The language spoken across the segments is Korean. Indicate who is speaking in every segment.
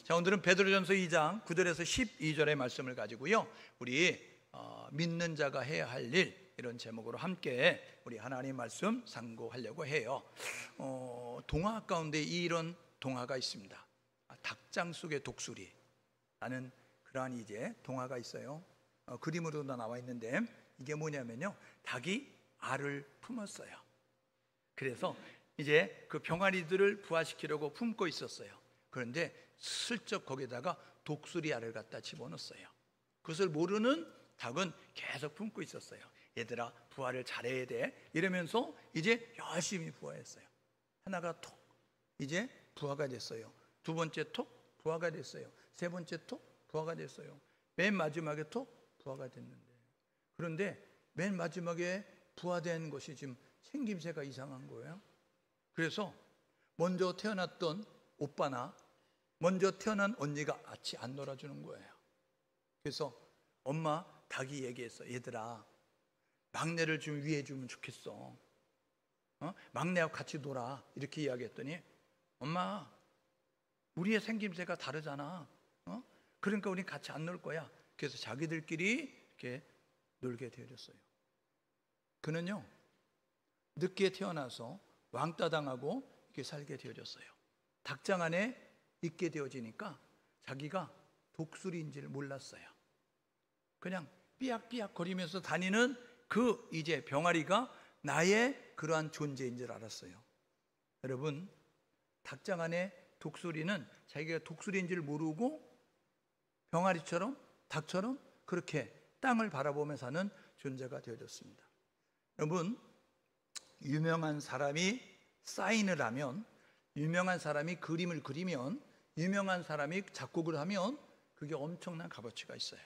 Speaker 1: 자, 오늘은 베드로전서 2장 9절에서 12절의 말씀을 가지고요, 우리 믿는 자가 해야 할 일, 이런 제목으로 함께 우리 하나님 말씀 상고하려고 해요. 동화 가운데 이런 동화가 있습니다. 닭장 속의 독수리라는 그러한 이제 동화가 있어요. 그림으로도 나와 있는데, 이게 뭐냐면요, 닭이 알을 품었어요. 그래서 이제 그 병아리들을 부화시키려고 품고 있었어요. 그런데 슬쩍 거기다가 독수리 알을 갖다 집어넣었어요. 그것을 모르는 닭은 계속 품고 있었어요. 얘들아, 부화를 잘해야 돼, 이러면서 이제 열심히 부화했어요. 하나가 톡 이제 부화가 됐어요. 두 번째 톡 부화가 됐어요. 세 번째 톡 부화가 됐어요. 맨 마지막에 톡 부화가 됐는데, 그런데 맨 마지막에 부화된 것이 지금 생김새가 이상한 거예요. 그래서 먼저 태어났던 오빠나 먼저 태어난 언니가 같이 안 놀아주는 거예요. 그래서 엄마 닭이 얘기했어. 얘들아, 막내를 좀 위해 주면 좋겠어. 막내하고 같이 놀아, 이렇게 이야기했더니, 엄마, 우리의 생김새가 다르잖아. 그러니까 우린 같이 안 놀 거야. 그래서 자기들끼리 이렇게 놀게 되어졌어요. 그는요, 늦게 태어나서 왕따 당하고 이렇게 살게 되어졌어요. 닭장 안에 있게 되어지니까 자기가 독수리인지를 몰랐어요. 그냥 삐약삐약 거리면서 다니는 그 이제 병아리가 나의 그러한 존재인 줄 알았어요. 여러분, 닭장 안에 독수리는 자기가 독수리인지를 모르고 병아리처럼, 닭처럼 그렇게 땅을 바라보며 사는 존재가 되어졌습니다. 여러분, 유명한 사람이 사인을 하면, 유명한 사람이 그림을 그리면, 유명한 사람이 작곡을 하면 그게 엄청난 값어치가 있어요.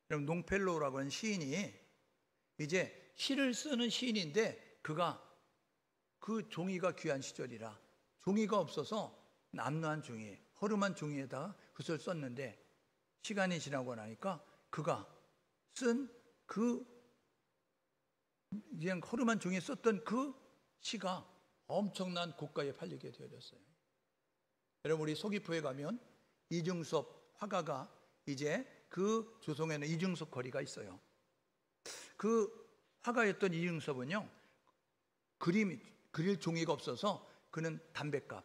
Speaker 1: 여러분, 롱펠로우라고 하는 시인이 이제 시를 쓰는 시인인데, 그가 그 종이가 귀한 시절이라 종이가 없어서 남루한 종이, 허름한 종이에다가 그것을 썼는데, 시간이 지나고 나니까 그가 쓴 그 그냥 허름한 종이에 썼던 그 시가 엄청난 고가에 팔리게 되어졌어요. 여러분, 우리 서귀포에 가면 이중섭 화가가 이제 그 조성에는 이중섭 거리가 있어요. 그 화가였던 이중섭은요, 그릴 종이가 없어서 그는 담뱃갑,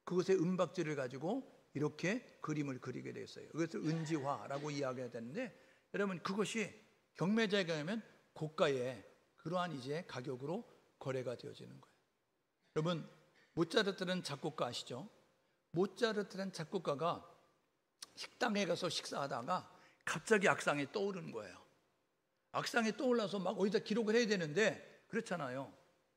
Speaker 1: 그것에 은박지를 가지고 이렇게 그림을 그리게 됐어요. 그것을 은지화라고 이야기해야 되는데, 여러분, 그것이 경매자에 가면 고가의 그러한 이제 가격으로 거래가 되어지는 거예요. 여러분, 모차르트라는 작곡가 아시죠? 모차르트라는 작곡가가 식당에 가서 식사하다가 갑자기 악상이 떠오르는 거예요. 악상이 떠올라서 막 어디다 기록을 해야 되는데, 그렇잖아요.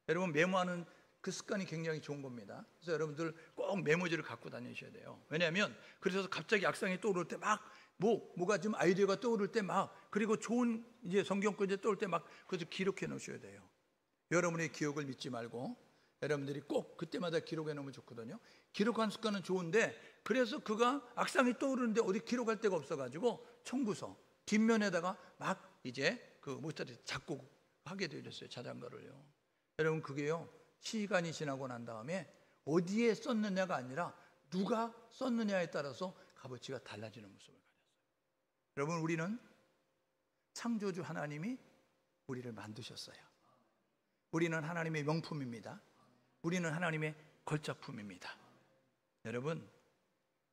Speaker 1: 여러분, 메모하는 그 습관이 굉장히 좋은 겁니다. 그래서 여러분들 꼭 메모지를 갖고 다니셔야 돼요. 왜냐하면 그래서 갑자기 악상이 떠오를 때 막 뭐가 좀 아이디어가 떠오를 때 막, 그리고 좋은 이제 성경권이 떠올 때 막 그것을 기록해 놓으셔야 돼요. 여러분의 기억을 믿지 말고 여러분들이 꼭 그때마다 기록해 놓으면 좋거든요. 기록하는 습관은 좋은데, 그래서 그가 악상이 떠오르는데 어디 기록할 데가 없어가지고 청구서 뒷면에다가 막 이제 그 모차르트 작곡하게 되어졌어요. 자장가를요. 여러분, 그게요, 시간이 지나고 난 다음에 어디에 썼느냐가 아니라 누가 썼느냐에 따라서 값어치가 달라지는 모습을 가졌어요. 여러분, 우리는 창조주 하나님이 우리를 만드셨어요. 우리는 하나님의 명품입니다. 우리는 하나님의 걸작품입니다. 여러분,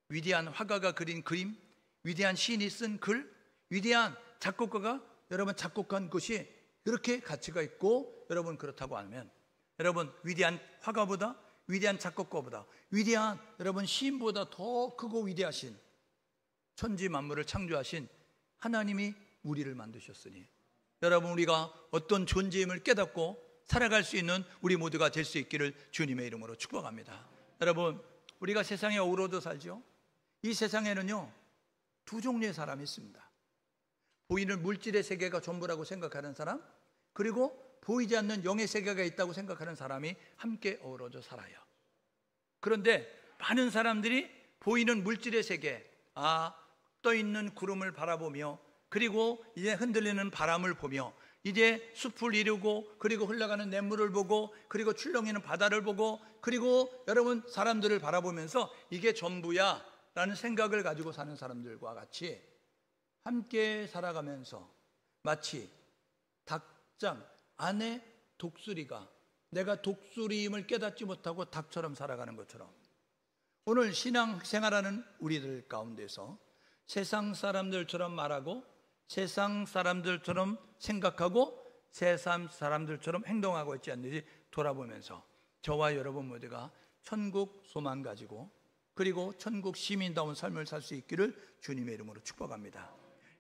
Speaker 1: 위대한 화가가 그린 그림, 위대한 시인이 쓴 글, 위대한 작곡가가 여러분 작곡한 것이 이렇게 가치가 있고, 여러분 그렇다고 하면, 여러분 위대한 화가보다, 위대한 작곡가보다, 위대한 여러분 시인보다 더 크고 위대하신 천지 만물을 창조하신 하나님이 우리를 만드셨으니, 여러분 우리가 어떤 존재임을 깨닫고 살아갈 수 있는 우리 모두가 될 수 있기를 주님의 이름으로 축복합니다. 여러분, 우리가 세상에 어우러져 살죠. 이 세상에는요, 두 종류의 사람이 있습니다. 보이는 물질의 세계가 전부라고 생각하는 사람, 그리고 보이지 않는 영의 세계가 있다고 생각하는 사람이 함께 어우러져 살아요. 그런데 많은 사람들이 보이는 물질의 세계, 떠있는 구름을 바라보며, 그리고 이제 흔들리는 바람을 보며, 이제 숲을 이루고, 그리고 흘러가는 냇물을 보고, 그리고 출렁이는 바다를 보고, 그리고 여러분 사람들을 바라보면서 이게 전부야 라는 생각을 가지고 사는 사람들과 같이 함께 살아가면서 마치 닭장 안에 독수리가 내가 독수리임을 깨닫지 못하고 닭처럼 살아가는 것처럼 오늘 신앙생활하는 우리들 가운데서 세상 사람들처럼 말하고 세상 사람들처럼 생각하고 세상 사람들처럼 행동하고 있지 않는지 돌아보면서 저와 여러분 모두가 천국 소망 가지고 그리고 천국 시민다운 삶을 살 수 있기를 주님의 이름으로 축복합니다.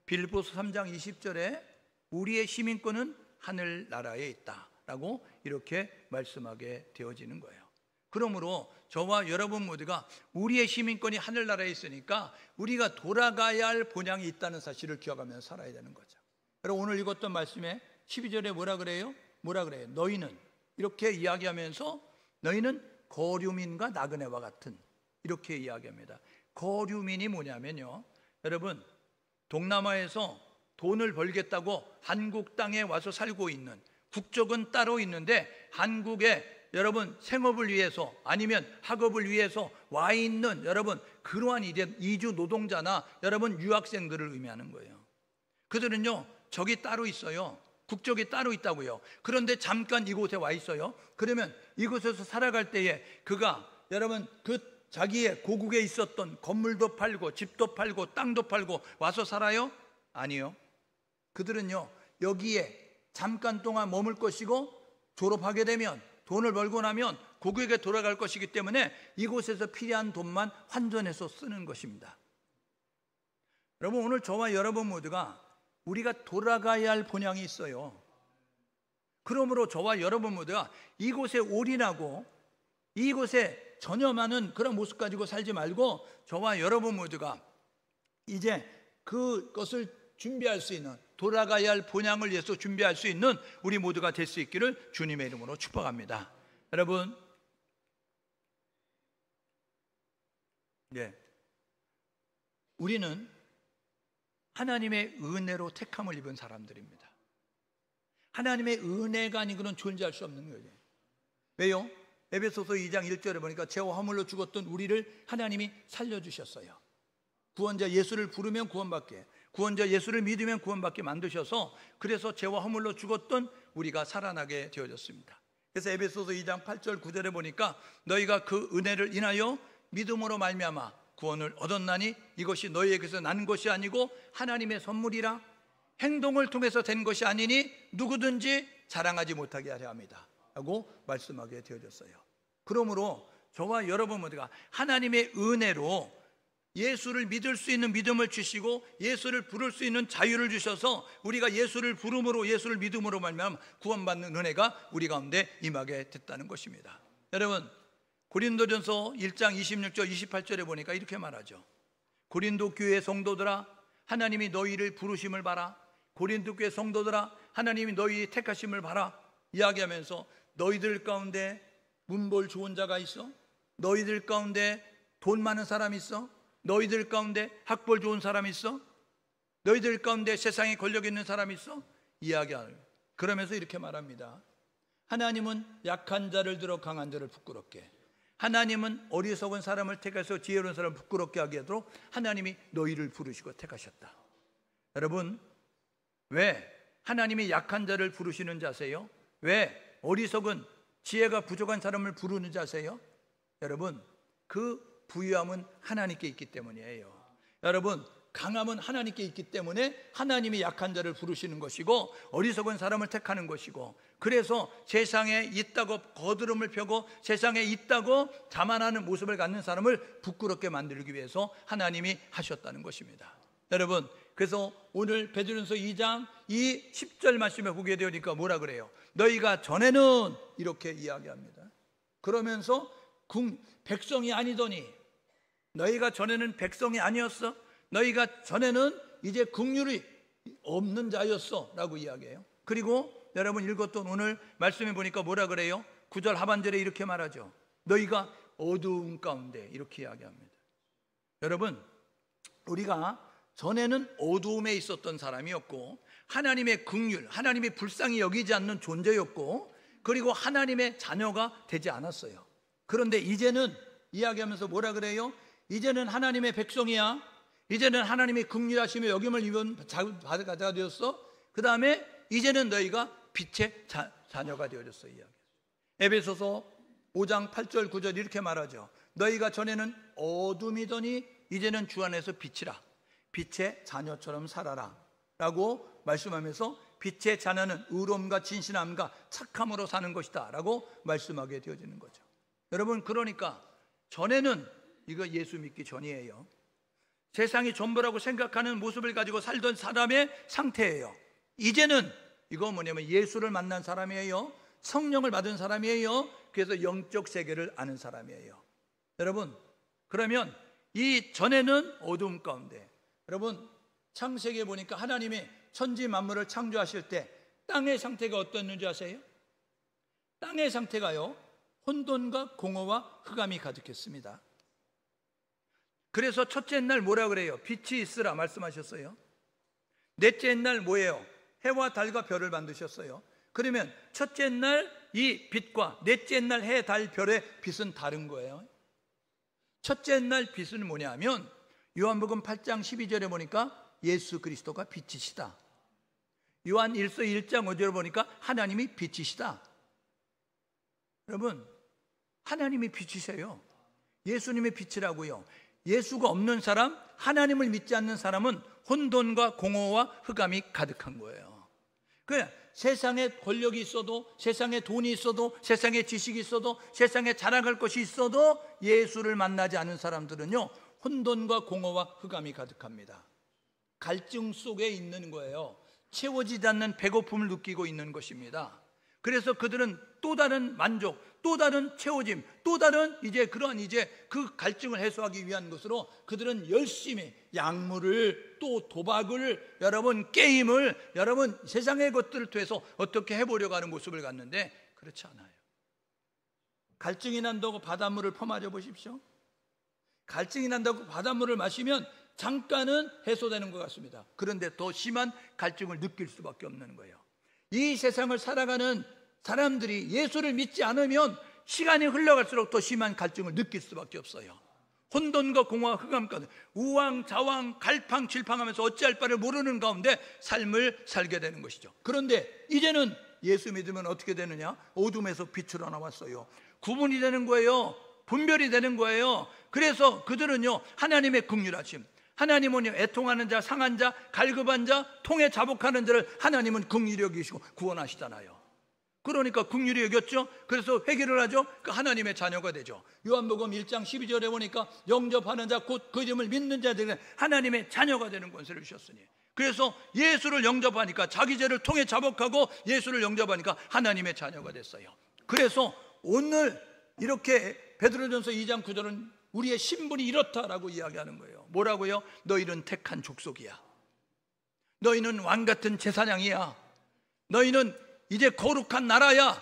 Speaker 1: 빌립보서 3장 20절에 우리의 시민권은 하늘나라에 있다라고 이렇게 말씀하게 되어지는 거예요. 그러므로 저와 여러분 모두가 우리의 시민권이 하늘나라에 있으니까 우리가 돌아가야 할 본향이 있다는 사실을 기억하면서 살아야 되는 거죠. 여러분 오늘 읽었던 말씀에 12절에 뭐라 그래요? 너희는 이렇게 이야기하면서 너희는 거류민과 나그네와 같은 이렇게 이야기합니다. 거류민이 뭐냐면요, 여러분 동남아에서 돈을 벌겠다고 한국 땅에 와서 살고 있는, 국적은 따로 있는데 한국에 여러분 생업을 위해서 아니면 학업을 위해서 와 있는 여러분 그러한 이주 노동자나 여러분 유학생들을 의미하는 거예요. 그들은요 적이 따로 있어요. 국적이 따로 있다고요. 그런데 잠깐 이곳에 와 있어요. 그러면 이곳에서 살아갈 때에 그가 여러분 그 자기의 고국에 있었던 건물도 팔고 집도 팔고 땅도 팔고 와서 살아요? 아니요. 그들은요 여기에 잠깐 동안 머물 것이고 졸업하게 되면 돈을 벌고 나면 고국에 돌아갈 것이기 때문에 이곳에서 필요한 돈만 환전해서 쓰는 것입니다. 여러분 오늘 저와 여러분 모두가 우리가 돌아가야 할 본향이 있어요. 그러므로 저와 여러분 모두가 이곳에 올인하고 이곳에 전념하는 그런 모습 가지고 살지 말고 저와 여러분 모두가 이제 그것을 준비할 수 있는, 돌아가야 할 본향을 위해서 준비할 수 있는 우리 모두가 될 수 있기를 주님의 이름으로 축복합니다. 여러분, 우리는 하나님의 은혜로 택함을 입은 사람들입니다. 하나님의 은혜가 아니고는 존재할 수 없는 거예요. 왜요? 에베소서 2장 1절에 보니까 죄와 허물로 죽었던 우리를 하나님이 살려주셨어요. 구원자 예수를 부르면 구원받게, 구원자 예수를 믿으면 구원받게 만드셔서 그래서 죄와 허물로 죽었던 우리가 살아나게 되어졌습니다. 그래서 에베소서 2장 8절 9절에 보니까 너희가 그 은혜를 인하여 믿음으로 말미암아 구원을 얻었나니 이것이 너희에게서 난 것이 아니고 하나님의 선물이라 행동을 통해서 된 것이 아니니 누구든지 자랑하지 못하게 하려 합니다 라고 말씀하게 되어졌어요. 그러므로 저와 여러분 모두가 하나님의 은혜로 예수를 믿을 수 있는 믿음을 주시고 예수를 부를 수 있는 자유를 주셔서 우리가 예수를 부름으로 예수를 믿음으로 말미암아 구원받는 은혜가 우리 가운데 임하게 됐다는 것입니다. 여러분 고린도전서 1장 26절 28절에 보니까 이렇게 말하죠. 고린도 교회 성도들아 하나님이 너희를 부르심을 봐라. 고린도 교회 성도들아 하나님이 너희 택하심을 봐라 이야기하면서 너희들 가운데 문볼 좋은 자가 있어? 너희들 가운데 돈 많은 사람 있어? 너희들 가운데 학벌 좋은 사람 있어? 너희들 가운데 세상에 권력 있는 사람 있어? 이야기하는, 그러면서 이렇게 말합니다. 하나님은 약한 자를 들어 강한 자를 부끄럽게, 하나님은 어리석은 사람을 택해서 지혜로운 사람을 부끄럽게 하게 하도록 하나님이 너희를 부르시고 택하셨다. 여러분 왜 하나님이 약한 자를 부르시는 자세요? 왜 어리석은 지혜가 부족한 사람을 부르는 자세요? 여러분 그 부유함은 하나님께 있기 때문이에요. 여러분 강함은 하나님께 있기 때문에 하나님이 약한 자를 부르시는 것이고 어리석은 사람을 택하는 것이고, 그래서 세상에 있다고 거드름을 펴고 세상에 있다고 자만하는 모습을 갖는 사람을 부끄럽게 만들기 위해서 하나님이 하셨다는 것입니다. 여러분 그래서 오늘 베드로전서 2장 이 10절 말씀에 보게 되니까 뭐라 그래요? 너희가 전에는 이렇게 이야기합니다. 그러면서 백성이 아니더니, 너희가 전에는 백성이 아니었어? 너희가 전에는 이제 긍휼이 없는 자였어 라고 이야기해요. 그리고 여러분 읽었던 오늘 말씀에 보니까 뭐라 그래요? 9절 하반절에 이렇게 말하죠. 너희가 어두움 가운데, 이렇게 이야기합니다. 여러분 우리가 전에는 어두움에 있었던 사람이었고 하나님의 긍휼, 하나님의 불쌍히 여기지 않는 존재였고 그리고 하나님의 자녀가 되지 않았어요. 그런데 이제는 이야기하면서 뭐라 그래요? 이제는 하나님의 백성이야. 이제는 하나님의 긍휼하심에 여김을 입은 자가 되었어. 그 다음에 이제는 너희가 빛의 자녀가 되어졌어. 이야기. 에베소서 5장 8절 9절 이렇게 말하죠. 너희가 전에는 어둠이더니 이제는 주 안에서 빛이라. 빛의 자녀처럼 살아라 라고 말씀하면서 빛의 자녀는 의로움과 진실함과 착함으로 사는 것이다 라고 말씀하게 되어지는 거죠. 여러분, 그러니까 전에는, 이거 예수 믿기 전이에요, 세상이 전부라고 생각하는 모습을 가지고 살던 사람의 상태예요. 이제는 이거 뭐냐면 예수를 만난 사람이에요. 성령을 받은 사람이에요. 그래서 영적 세계를 아는 사람이에요. 여러분, 그러면 이 전에는 어두움 가운데, 여러분 창세기에 보니까 하나님이 천지 만물을 창조하실 때 땅의 상태가 어땠는지 아세요? 땅의 상태가요, 혼돈과 공허와 흑암이 가득했습니다. 그래서 첫째 날 뭐라 그래요? 빛이 있으라 말씀하셨어요. 넷째 날 뭐예요? 해와 달과 별을 만드셨어요. 그러면 첫째 날 이 빛과 넷째 날 해, 달, 별의 빛은 다른 거예요. 첫째 날 빛은 뭐냐면 요한복음 8장 12절에 보니까 예수 그리스도가 빛이시다. 요한 1서 1장 5절에 보니까 하나님이 빛이시다. 여러분, 하나님이 빛이세요. 예수님의 빛이라고요. 예수가 없는 사람, 하나님을 믿지 않는 사람은 혼돈과 공허와 흑암이 가득한 거예요. 그냥 세상에 권력이 있어도, 세상에 돈이 있어도, 세상에 지식이 있어도, 세상에 자랑할 것이 있어도 예수를 만나지 않은 사람들은요, 혼돈과 공허와 흑암이 가득합니다. 갈증 속에 있는 거예요. 채워지지 않는 배고픔을 느끼고 있는 것입니다. 그래서 그들은 또 다른 만족, 또 다른 채워짐, 또 다른 이제 그 갈증을 해소하기 위한 것으로 그들은 열심히 약물을, 또 도박을, 여러분 게임을, 여러분 세상의 것들을 통해서 어떻게 해보려고 하는 모습을 갖는데 그렇지 않아요. 갈증이 난다고 바닷물을 퍼마셔 보십시오. 갈증이 난다고 바닷물을 마시면 잠깐은 해소되는 것 같습니다. 그런데 더 심한 갈증을 느낄 수밖에 없는 거예요. 이 세상을 살아가는 사람들이 예수를 믿지 않으면 시간이 흘러갈수록 더 심한 갈증을 느낄 수밖에 없어요. 혼돈과 공허와 흑암까지 우왕좌왕 갈팡질팡하면서 어찌할 바를 모르는 가운데 삶을 살게 되는 것이죠. 그런데 이제는 예수 믿으면 어떻게 되느냐? 어둠에서 빛으로 나왔어요. 구분이 되는 거예요. 분별이 되는 거예요. 그래서 그들은요, 하나님의 긍휼하심, 하나님은 애통하는 자, 상한 자, 갈급한 자, 통에 자복하는 자를 하나님은 긍휼히 여기시고 구원하시잖아요. 그러니까 긍휼히 여겼죠. 그래서 회개를 하죠. 그 하나님의 자녀가 되죠. 요한복음 1장 12절에 보니까 영접하는 자, 곧 그 이름을 믿는 자들은 하나님의 자녀가 되는 권세를 주셨으니, 그래서 예수를 영접하니까 자기 죄를 통해 자복하고 예수를 영접하니까 하나님의 자녀가 됐어요. 그래서 오늘 이렇게 베드로전서 2장 9절은 우리의 신분이 이렇다라고 이야기하는 거예요. 뭐라고요? 너희는 택한 족속이야. 너희는 왕같은 제사장이야. 너희는 이제 거룩한 나라야.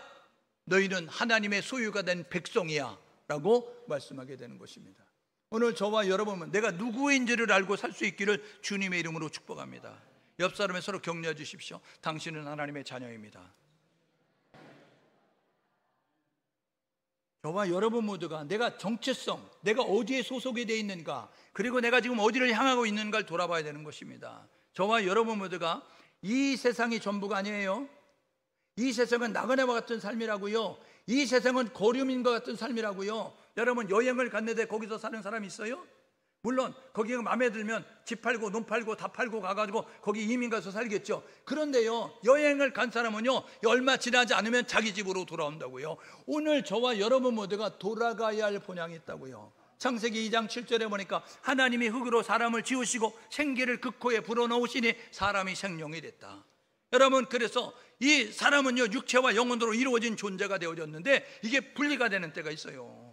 Speaker 1: 너희는 하나님의 소유가 된 백성이야 라고 말씀하게 되는 것입니다. 오늘 저와 여러분은 내가 누구인지를 알고 살 수 있기를 주님의 이름으로 축복합니다. 옆 사람에 서로 격려해 주십시오. 당신은 하나님의 자녀입니다. 저와 여러분 모두가 내가 정체성, 내가 어디에 소속이 되어 있는가, 그리고 내가 지금 어디를 향하고 있는가를 돌아봐야 되는 것입니다. 저와 여러분 모두가 이 세상이 전부가 아니에요. 이 세상은 나그네와 같은 삶이라고요. 이 세상은 거류민과 같은 삶이라고요. 여러분 여행을 갔는데 거기서 사는 사람이 있어요? 물론 거기가 마음에 들면 집 팔고 논 팔고 다 팔고 가가지고 거기 이민 가서 살겠죠. 그런데요, 여행을 간 사람은요, 얼마 지나지 않으면 자기 집으로 돌아온다고요. 오늘 저와 여러분 모두가 돌아가야 할 본향이 있다고요. 창세기 2장 7절에 보니까 하나님이 흙으로 사람을 지으시고 생기를 그 코에 불어넣으시니 사람이 생명이 됐다. 여러분, 그래서 이 사람은요, 육체와 영혼으로 이루어진 존재가 되어졌는데 이게 분리가 되는 때가 있어요.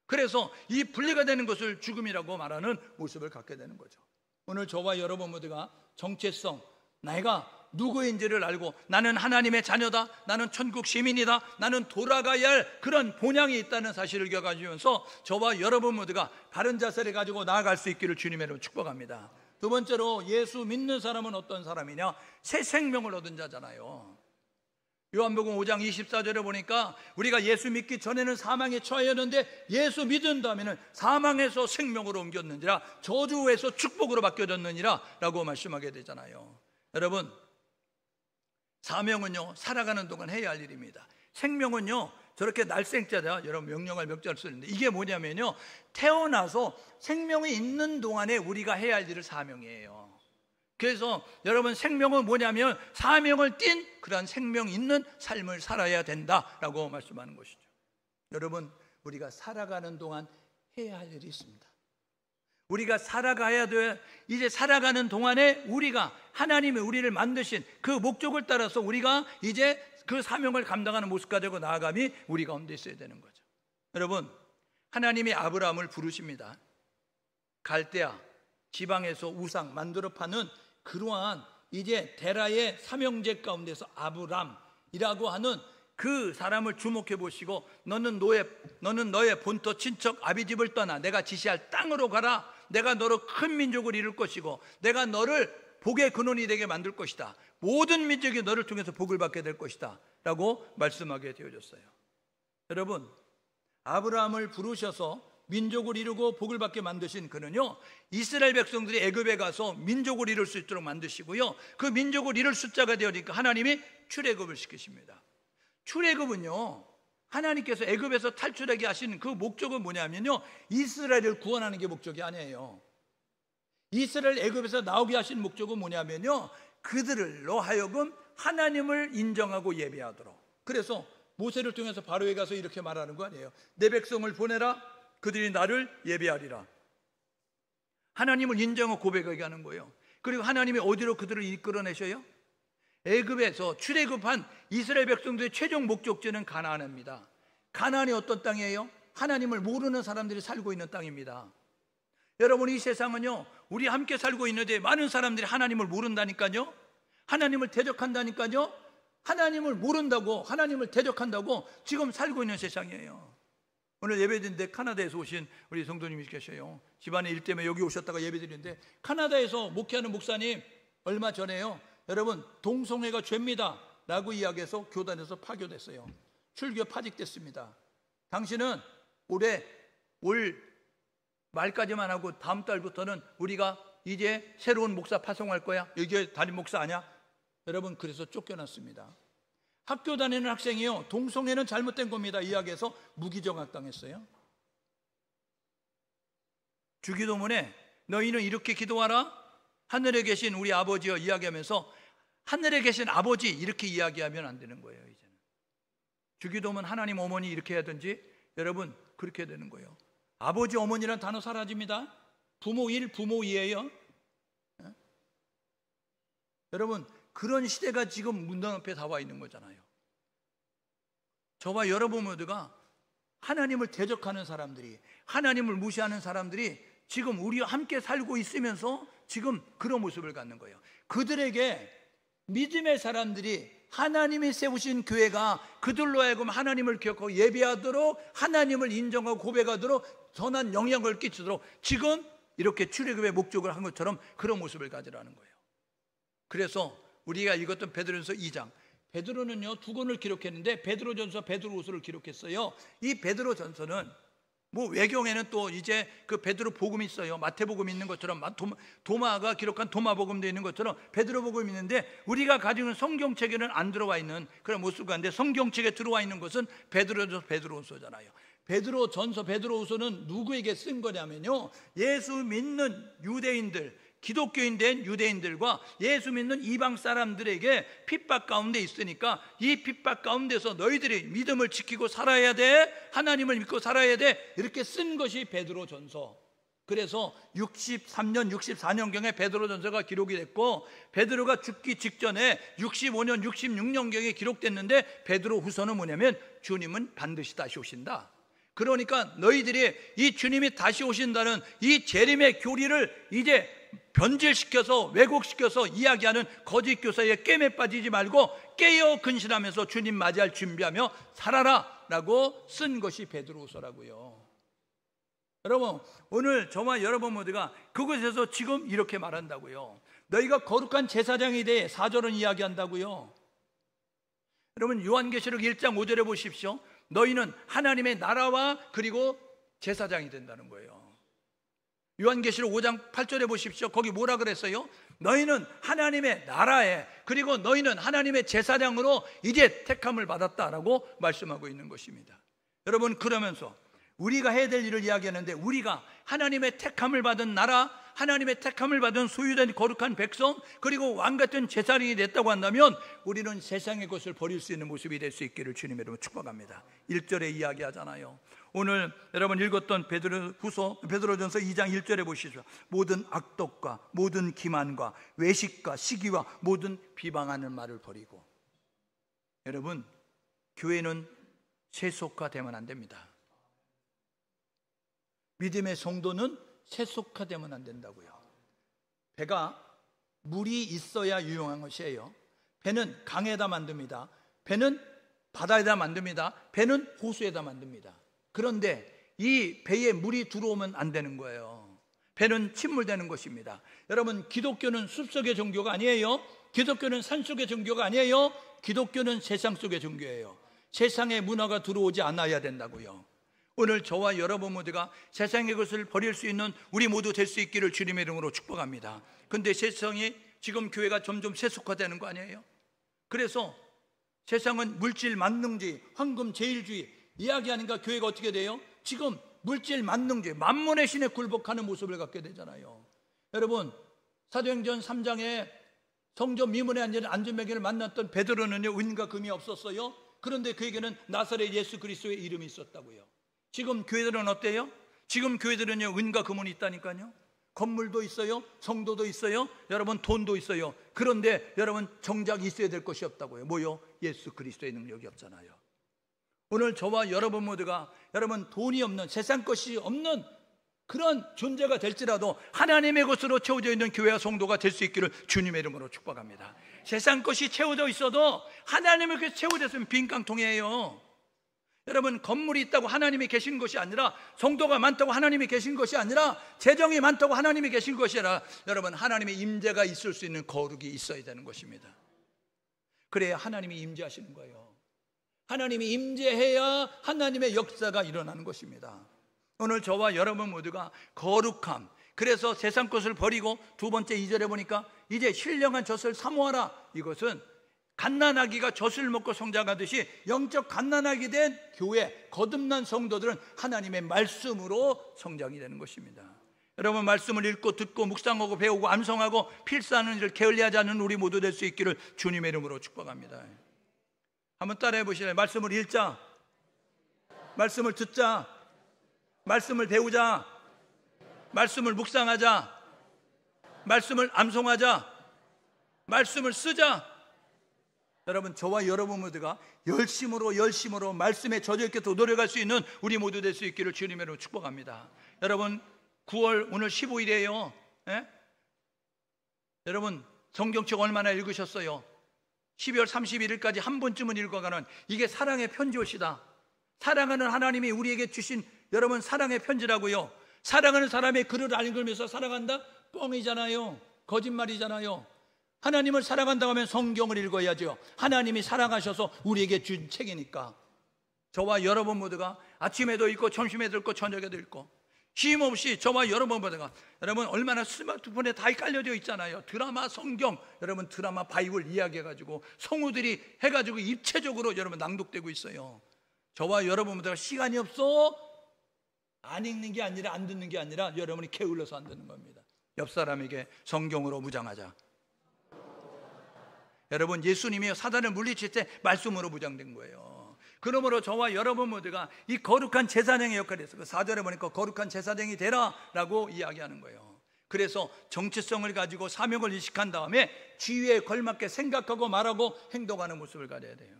Speaker 1: 그래서 이 분리가 되는 것을 죽음이라고 말하는 모습을 갖게 되는 거죠. 오늘 저와 여러분 모두가 정체성, 내가 누구인지를 알고 나는 하나님의 자녀다, 나는 천국 시민이다, 나는 돌아가야 할 그런 본향이 있다는 사실을 기억하시면서 저와 여러분 모두가 바른 자세를 가지고 나아갈 수 있기를 주님의 이름으로 축복합니다. 두 번째로, 예수 믿는 사람은 어떤 사람이냐? 새 생명을 얻은 자잖아요. 요한복음 5장 24절에 보니까 우리가 예수 믿기 전에는 사망에 처하였는데 예수 믿은 다음에는 사망에서 생명으로 옮겼느니라, 저주에서 축복으로 바뀌어졌느니라 라고 말씀하게 되잖아요. 여러분, 사명은요 살아가는 동안 해야 할 일입니다. 생명은요 저렇게 날생자다, 여러분 명령할 명자를 쓰는데 이게 뭐냐면요, 태어나서 생명이 있는 동안에 우리가 해야 할 일을 사명이에요. 그래서 여러분, 생명은 뭐냐면 사명을 띤 그러한 생명 있는 삶을 살아야 된다라고 말씀하는 것이죠. 여러분, 우리가 살아가는 동안 해야 할 일이 있습니다. 우리가 살아가야 돼. 이제 살아가는 동안에 우리가 하나님이 우리를 만드신 그 목적을 따라서 우리가 이제 그 사명을 감당하는 모습 가지고 나아감이 우리 가운데 있어야 되는 거죠. 여러분, 하나님이 아브라함을 부르십니다. 갈대아 지방에서 우상 만들어 파는 그러한 이제 데라의 삼형제 가운데서 아브람이라고 하는 그 사람을 주목해 보시고, 너는 너의 본토 친척 아비집을 떠나 내가 지시할 땅으로 가라. 내가 너로 큰 민족을 이룰 것이고 내가 너를 복의 근원이 되게 만들 것이다. 모든 민족이 너를 통해서 복을 받게 될 것이다 라고 말씀하게 되어졌어요. 여러분, 아브라함을 부르셔서 민족을 이루고 복을 받게 만드신 그는요, 이스라엘 백성들이 애굽에 가서 민족을 이룰 수 있도록 만드시고요, 그 민족을 이룰 숫자가 되어니까 하나님이 출애굽을 시키십니다. 출애굽은요, 하나님께서 애굽에서 탈출하게 하신 그 목적은 뭐냐면요, 이스라엘을 구원하는 게 목적이 아니에요. 이스라엘 애굽에서 나오게 하신 목적은 뭐냐면요, 그들로 하여금 하나님을 인정하고 예배하도록. 그래서 모세를 통해서 바로에 가서 이렇게 말하는 거 아니에요. 내 백성을 보내라. 그들이 나를 예배하리라. 하나님을 인정하고 고백하게 하는 거예요. 그리고 하나님이 어디로 그들을 이끌어내셔요? 애굽에서 출애굽한 이스라엘 백성들의 최종 목적지는 가나안입니다. 가나안이 어떤 땅이에요? 하나님을 모르는 사람들이 살고 있는 땅입니다. 여러분, 이 세상은요, 우리 함께 살고 있는데 많은 사람들이 하나님을 모른다니까요. 하나님을 대적한다니까요. 하나님을 모른다고, 하나님을 대적한다고 지금 살고 있는 세상이에요. 오늘 예배드리는데 카나다에서 오신 우리 성도님이 계셔요. 집안에 일 때문에 여기 오셨다가 예배드리는데, 카나다에서 목회하는 목사님 얼마 전에요, 여러분, 동성애가 죄입니다 라고 이야기해서 교단에서 파교됐어요. 출교 파직됐습니다. 당신은 올 말까지만 하고 다음 달부터는 우리가 이제 새로운 목사 파송할 거야. 이게 담임 목사 아니야? 여러분, 그래서 쫓겨났습니다. 학교 다니는 학생이요, 동성애는 잘못된 겁니다 이야기해서 무기정학당했어요. 주기도문에 너희는 이렇게 기도하라. 하늘에 계신 우리 아버지여 이야기하면서 하늘에 계신 아버지 이렇게 이야기하면 안 되는 거예요. 이제는 주기도문 하나님 어머니 이렇게 해야든지, 여러분 그렇게 되는 거예요. 아버지 어머니란 단어 사라집니다. 부모 1, 부모 2예요. 여러분, 그런 시대가 지금 문 앞에 다 와 있는 거잖아요. 저와 여러분 모두가 하나님을 대적하는 사람들이, 하나님을 무시하는 사람들이 지금 우리와 함께 살고 있으면서 지금 그런 모습을 갖는 거예요. 그들에게 믿음의 사람들이 하나님이 세우신 교회가 그들로 하여금 하나님을 기억하고 예배하도록, 하나님을 인정하고 고백하도록 선한 영향을 끼치도록 지금 이렇게 출애굽의 목적을 한 것처럼 그런 모습을 가지라는 거예요. 그래서 우리가 읽었던 베드로전서 2장, 베드로는요 2권을 기록했는데 베드로전서, 베드로후서를 기록했어요. 이 베드로전서는 뭐 외경에는 또 이제 그 베드로 복음이 있어요. 마태복음이 있는 것처럼 도마가 기록한 도마복음도 있는 것처럼 베드로복음이 있는데, 우리가 가지고 있는 성경책에는 안 들어와 있는 그런 모습 가운데 성경책에 들어와 있는 것은 베드로전서, 베드로후서잖아요. 베드로전서, 베드로후서는 누구에게 쓴 거냐면요, 예수 믿는 유대인들, 기독교인 된 유대인들과 예수 믿는 이방 사람들에게 핍박 가운데 있으니까 이 핍박 가운데서 너희들이 믿음을 지키고 살아야 돼, 하나님을 믿고 살아야 돼, 이렇게 쓴 것이 베드로전서. 그래서 63년, 64년경에 베드로전서가 기록이 됐고, 베드로가 죽기 직전에 65년, 66년경에 기록됐는데, 베드로후서는 뭐냐면 주님은 반드시 다시 오신다. 그러니까 너희들이 이 주님이 다시 오신다는 이 재림의 교리를 이제 변질시켜서 왜곡시켜서 이야기하는 거짓 교사의 깸에 빠지지 말고 깨어 근신하면서 주님 맞이할 준비하며 살아라 라고 쓴 것이 베드로후서라고요. 여러분, 오늘 저와 여러분 모두가 그곳에서 지금 이렇게 말한다고요. 너희가 거룩한 제사장에 대해 4절은 이야기한다고요. 여러분 요한계시록 1장 5절에 보십시오. 너희는 하나님의 나라와 그리고 제사장이 된다는 거예요. 요한계시록 5장 8절에 보십시오. 거기 뭐라 그랬어요? 너희는 하나님의 나라에 그리고 너희는 하나님의 제사장으로 이제 택함을 받았다라고 말씀하고 있는 것입니다. 여러분 그러면서 우리가 해야 될 일을 이야기하는데, 우리가 하나님의 택함을 받은 나라, 하나님의 택함을 받은 소유된 거룩한 백성, 그리고 왕같은 제사장이 됐다고 한다면 우리는 세상의 것을 버릴 수 있는 모습이 될 수 있기를 주님의 이름으로 축복합니다. 1절에 이야기하잖아요. 오늘 여러분 읽었던 베드로전서 2장 1절에 보시죠. 모든 악독과 모든 기만과 외식과 시기와 모든 비방하는 말을 버리고. 여러분 교회는 세속화되면 안 됩니다. 믿음의 성도는 세속화되면 안 된다고요. 배가 물이 있어야 유용한 것이에요. 배는 강에다 만듭니다. 배는 바다에다 만듭니다. 배는 호수에다 만듭니다. 그런데 이 배에 물이 들어오면 안 되는 거예요. 배는 침몰되는 것입니다. 여러분 기독교는 숲속의 종교가 아니에요. 기독교는 산속의 종교가 아니에요. 기독교는 세상 속의 종교예요. 세상의 문화가 들어오지 않아야 된다고요. 오늘 저와 여러분 모두가 세상의 것을 버릴 수 있는 우리 모두 될 수 있기를 주님의 이름으로 축복합니다. 그런데 세상이 지금 교회가 점점 세속화되는 거 아니에요? 그래서 세상은 물질 만능주의, 황금 제일주의 이야기하니까 교회가 어떻게 돼요? 지금 물질 만능주의, 만문의 신에 굴복하는 모습을 갖게 되잖아요. 여러분 사도행전 3장에 성전 미문에 앉은 안전뱅이를 만났던 베드로는요 은과 금이 없었어요. 그런데 그에게는 나사렛 예수 그리스도의 이름이 있었다고요. 지금 교회들은 어때요? 지금 교회들은요 은과 금은 있다니까요. 건물도 있어요, 성도도 있어요, 여러분 돈도 있어요. 그런데 여러분 정작 있어야 될 것이 없다고요. 뭐요? 예수 그리스도의 능력이 없잖아요. 오늘 저와 여러분 모두가 여러분 돈이 없는, 세상 것이 없는 그런 존재가 될지라도 하나님의 것으로 채워져 있는 교회와 성도가 될 수 있기를 주님의 이름으로 축복합니다. 세상 것이 채워져 있어도 하나님의 것이 채워져 있으면 빈 깡통이에요. 여러분 건물이 있다고 하나님이 계신 것이 아니라, 성도가 많다고 하나님이 계신 것이 아니라, 재정이 많다고 하나님이 계신 것이 아니라 여러분 하나님의 임재가 있을 수 있는 거룩이 있어야 되는 것입니다. 그래야 하나님이 임재하시는 거예요. 하나님이 임재해야 하나님의 역사가 일어나는 것입니다. 오늘 저와 여러분 모두가 거룩함, 그래서 세상 것을 버리고, 두 번째 2절에 보니까 이제 신령한 젖을 사모하라. 이것은 갓난아기가 젖을 먹고 성장하듯이 영적 갓난아기 된 교회, 거듭난 성도들은 하나님의 말씀으로 성장이 되는 것입니다. 여러분 말씀을 읽고 듣고 묵상하고 배우고 암송하고 필사하는 일을 게을리하지 않는 우리 모두 될 수 있기를 주님의 이름으로 축복합니다. 한번 따라해 보실래요? 말씀을 읽자, 말씀을 듣자, 말씀을 배우자, 말씀을 묵상하자, 말씀을 암송하자, 말씀을 쓰자. 여러분 저와 여러분 모두가 열심으로 말씀에 젖어 있게 노력할 수 있는 우리 모두 될 수 있기를 주님의 이름으로 축복합니다. 여러분 9월 오늘 15일이에요. 예? 여러분 성경책 얼마나 읽으셨어요? 12월 31일까지 한 번쯤은 읽어가는, 이게 사랑의 편지옷이다. 사랑하는 하나님이 우리에게 주신 여러분 사랑의 편지라고요. 사랑하는 사람의 글을 안 읽으면서 사랑한다? 뻥이잖아요. 거짓말이잖아요. 하나님을 사랑한다고 하면 성경을 읽어야죠. 하나님이 사랑하셔서 우리에게 준 책이니까. 저와 여러분 모두가 아침에도 읽고 점심에도 읽고 저녁에도 읽고 쉼없이 저와 여러분 모두가, 여러분 얼마나 스마트폰에 다 깔려져 있잖아요. 드라마, 성경, 여러분 드라마 바이블 이야기해가지고 성우들이 해가지고 입체적으로 여러분 낭독되고 있어요. 저와 여러분 모두가 시간이 없어 안 읽는 게 아니라, 안 듣는 게 아니라 여러분이 게을러서 안 듣는 겁니다. 옆 사람에게 성경으로 무장하자. 여러분 예수님이 사단을 물리칠 때 말씀으로 무장된 거예요. 그러므로 저와 여러분 모두가 이 거룩한 제사장의 역할을 했어요. 4절에 보니까 거룩한 제사장이 되라 라고 이야기하는 거예요. 그래서 정체성을 가지고 사명을 인식한 다음에 지위에 걸맞게 생각하고 말하고 행동하는 모습을 가져야 돼요.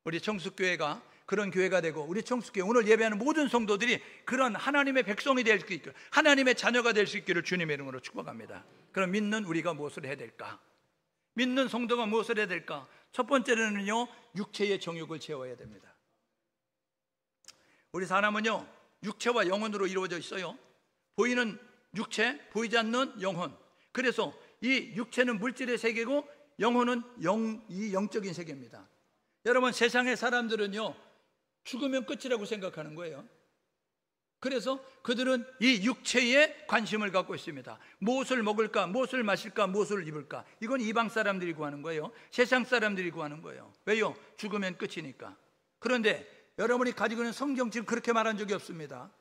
Speaker 1: 우리 청숙교회가 그런 교회가 되고, 우리 청숙교회 오늘 예배하는 모든 성도들이 그런 하나님의 백성이 될 수 있기를, 하나님의 자녀가 될 수 있기를 주님의 이름으로 축복합니다. 그럼 믿는 우리가 무엇을 해야 될까? 믿는 성도가 무엇을 해야 될까? 첫 번째로는요, 육체의 정욕을 채워야 됩니다. 우리 사람은요, 육체와 영혼으로 이루어져 있어요. 보이는 육체, 보이지 않는 영혼. 그래서 이 육체는 물질의 세계고 영혼은 이 영적인 세계입니다. 여러분, 세상의 사람들은요, 죽으면 끝이라고 생각하는 거예요. 그래서 그들은 이 육체에 관심을 갖고 있습니다. 무엇을 먹을까, 무엇을 마실까, 무엇을 입을까. 이건 이방 사람들이 구하는 거예요. 세상 사람들이 구하는 거예요. 왜요? 죽으면 끝이니까. 그런데 여러분이 가지고 있는 성경 지금 그렇게 말한 적이 없습니다.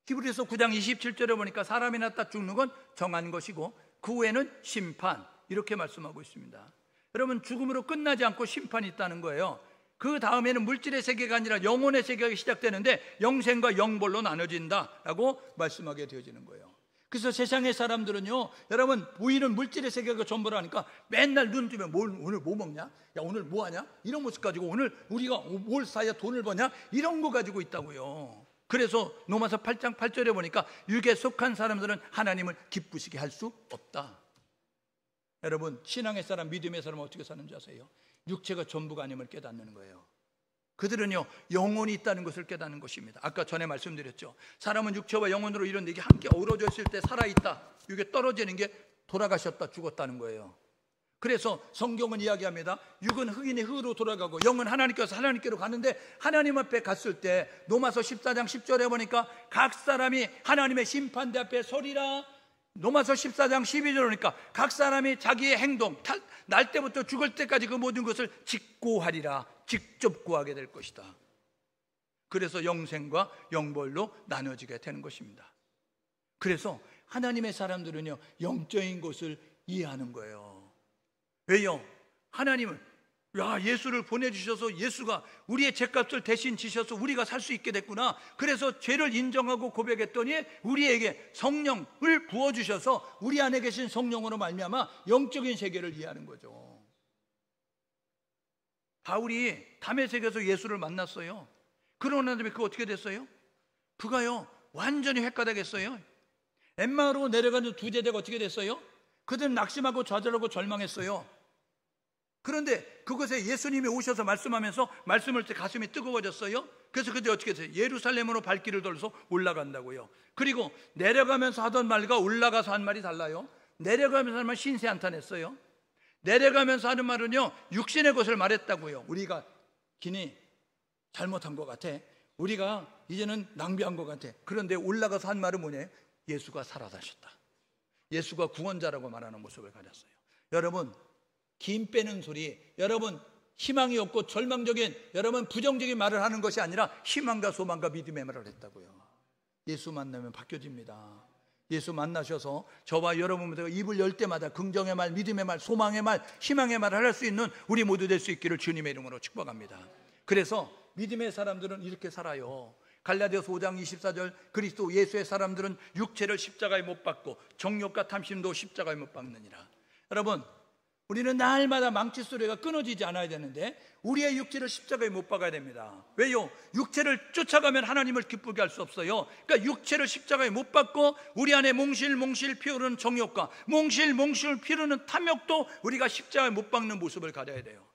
Speaker 1: 히브리서 9장 27절에 보니까 사람이 낳다 죽는 건 정한 것이고 그 후에는 심판, 이렇게 말씀하고 있습니다. 여러분, 죽음으로 끝나지 않고 심판이 있다는 거예요. 그 다음에는 물질의 세계가 아니라 영혼의 세계가 시작되는데 영생과 영벌로 나눠진다라고 말씀하게 되어지는 거예요. 그래서 세상의 사람들은요, 여러분, 보이는 물질의 세계가 전부라니까 맨날 눈 뜨면 오늘 뭐 먹냐? 야, 오늘 뭐 하냐? 이런 모습 가지고 오늘 우리가 뭘 사야 돈을 버냐? 이런 거 가지고 있다고요. 그래서 로마서 8장 8절에 보니까 육에 속한 사람들은 하나님을 기쁘시게 할 수 없다. 여러분, 신앙의 사람, 믿음의 사람은 어떻게 사는지 아세요? 육체가 전부가 아님을 깨닫는 거예요. 그들은요, 영혼이 있다는 것을 깨닫는 것입니다. 아까 전에 말씀드렸죠. 사람은 육체와 영혼으로 이런 게 함께 어우러져 있을 때 살아있다. 이게 떨어지는 게 돌아가셨다, 죽었다는 거예요. 그래서 성경은 이야기합니다. 육은 흑인의 흑으로 돌아가고 영은 하나님께서 하나님께로 가는데, 하나님 앞에 갔을 때 로마서 14장 10절에 보니까 각 사람이 하나님의 심판대 앞에 서리라. 로마서 14장 12절에 보니까 각 사람이 자기의 행동, 날 때부터 죽을 때까지 그 모든 것을 직고하리라. 직접 구하게 될 것이다. 그래서 영생과 영벌로 나눠지게 되는 것입니다. 그래서 하나님의 사람들은요, 영적인 것을 이해하는 거예요. 왜요? 하나님은 예수를 보내주셔서 예수가 우리의 죄값을 대신 지셔서 우리가 살 수 있게 됐구나. 그래서 죄를 인정하고 고백했더니 우리에게 성령을 부어주셔서 우리 안에 계신 성령으로 말미암아 영적인 세계를 이해하는 거죠. 바울이 다메섹에서 예수를 만났어요. 그러고 난 다음에 그거 어떻게 됐어요? 그가요, 완전히 획가되겠어요. 엠마오로 내려가는 두 제자가 어떻게 됐어요? 그들은 낙심하고 좌절하고 절망했어요. 그런데 그곳에 예수님이 오셔서 말씀하면서 말씀을 때 가슴이 뜨거워졌어요. 그래서 그때 어떻게 했어요? 예루살렘으로 발길을 돌려서 올라간다고요. 그리고 내려가면서 하던 말과 올라가서 한 말이 달라요. 내려가면서 하는 말 신세 한탄했어요. 내려가면서 하는 말은요, 육신의 것을 말했다고요. 우리가 기니 잘못한 것 같아. 우리가 이제는 낭비한 것 같아. 그런데 올라가서 한 말은 뭐냐? 예수가 살아나셨다. 예수가 구원자라고 말하는 모습을 가졌어요. 여러분, 김 빼는 소리, 여러분 희망이 없고 절망적인, 여러분 부정적인 말을 하는 것이 아니라 희망과 소망과 믿음의 말을 했다고요. 예수 만나면 바뀌어집니다. 예수 만나셔서 저와 여러분 모두가 입을 열 때마다 긍정의 말, 믿음의 말, 소망의 말, 희망의 말을 할 수 있는 우리 모두 될 수 있기를 주님의 이름으로 축복합니다. 그래서 믿음의 사람들은 이렇게 살아요. 갈라디아서 5장 24절, 그리스도 예수의 사람들은 육체를 십자가에 못 박고 정욕과 탐심도 십자가에 못 박느니라. 여러분, 우리는 날마다 망치 소리가 끊어지지 않아야 되는데 우리의 육체를 십자가에 못 박아야 됩니다. 왜요? 육체를 쫓아가면 하나님을 기쁘게 할 수 없어요. 그러니까 육체를 십자가에 못 박고 우리 안에 몽실몽실 피어오르는 정욕과 몽실몽실 피어오르는 탐욕도 우리가 십자가에 못 박는 모습을 가져야 돼요.